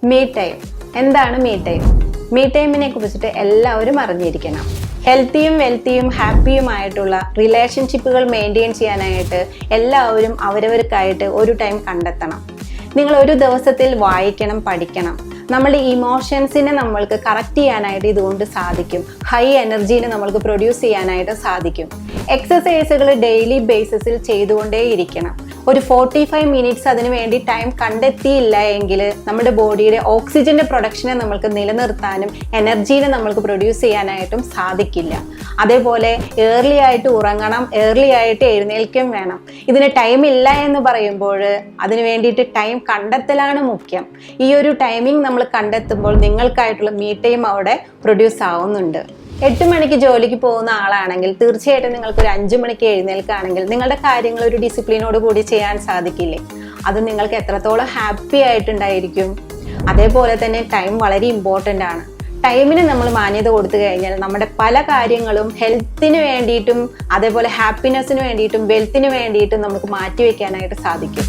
Me time. എന്താണ് me time? Me ടൈമിനെ കുറിച്ചിട്ട് എല്ലാവരും അറിഞ്ഞിരിക്കണം. ഹെൽത്തിയും വെൽത്തിയും ഹാപ്പിയുമായിട്ടുള്ള റിലേഷൻഷിപ്പുകൾ മെയിൻറ്റെയിൻ ചെയ്യാനായിട്ട് എല്ലാവരും അവരവർക്കായിട്ട് ഒരു ടൈം കണ്ടെത്തണം. നിങ്ങൾ ഒരു ദിവസത്തിൽ വായിക്കണം, പഠിക്കണം. നമ്മുടെ ഇമോഷൻസിനെ നമ്മൾക്ക് കറക്റ്റ് ചെയ്യാനായിട്ട് ഇതുകൊണ്ട് സാധിക്കും. ഹൈ എനർജീനെ നമ്മൾക്ക് പ്രൊഡ്യൂസ് ചെയ്യാനായിട്ട് സാധിക്കും. എക്സസൈസുകൾ ഡെയിലി ബേസിസിൽ ചെയ്തുകൊണ്ടേയിരിക്കണം. ഒരു 45 മിനിറ്റ്സ് അതിനു വേണ്ടി ടൈം കണ്ടെത്തിയില്ല എങ്കിൽ നമ്മുടെ ബോഡിയുടെ ഓക്സിജന്റെ പ്രൊഡക്ഷനെ നമ്മൾക്ക് നിലനിർത്താനും എനർജീനെ നമ്മൾക്ക് പ്രൊഡ്യൂസ് ചെയ്യാനായിട്ടും സാധിക്കില്ല. അതേപോലെ ഏർലി ആയിട്ട് ഉറങ്ങണം, ഏർലി ആയിട്ട് എഴുന്നേൽക്കുകയും വേണം. ഇതിന് ടൈം ഇല്ല എന്ന് പറയുമ്പോൾ അതിന് വേണ്ടിയിട്ട് ടൈം കണ്ടെത്തലാണ് മുഖ്യം. ഈ ഒരു ടൈമിംഗ് നമ്മൾ കണ്ടെത്തുമ്പോൾ നിങ്ങൾക്കായിട്ടുള്ള മീ ടൈം അവിടെ പ്രൊഡ്യൂസ് ആവുന്നുണ്ട്. 8 മണിക്ക് ജോലിക്ക് പോകുന്ന ആളാണെങ്കിൽ തീർച്ചയായിട്ടും നിങ്ങൾക്ക് ഒരു 5 മണിക്ക് എഴുന്നേൽക്കുകയാണെങ്കിൽ നിങ്ങളുടെ കാര്യങ്ങൾ ഒരു ഡിസിപ്ലിനോട് കൂടി ചെയ്യാൻ സാധിക്കില്ലേ? അത് നിങ്ങൾക്ക് എത്രത്തോളം ഹാപ്പി ആയിട്ടുണ്ടായിരിക്കും. അതേപോലെ തന്നെ ടൈം വളരെ ഇമ്പോർട്ടൻ്റ് ആണ്. ടൈമിന് നമ്മൾ മാന്യത കൊടുത്തു കഴിഞ്ഞാൽ നമ്മുടെ പല കാര്യങ്ങളും ഹെൽത്തിന് വേണ്ടിയിട്ടും അതേപോലെ ഹാപ്പിനെസ്സിന് വേണ്ടിയിട്ടും വെൽത്തിന് വേണ്ടിയിട്ടും നമുക്ക് മാറ്റിവെക്കാനായിട്ട് സാധിക്കും.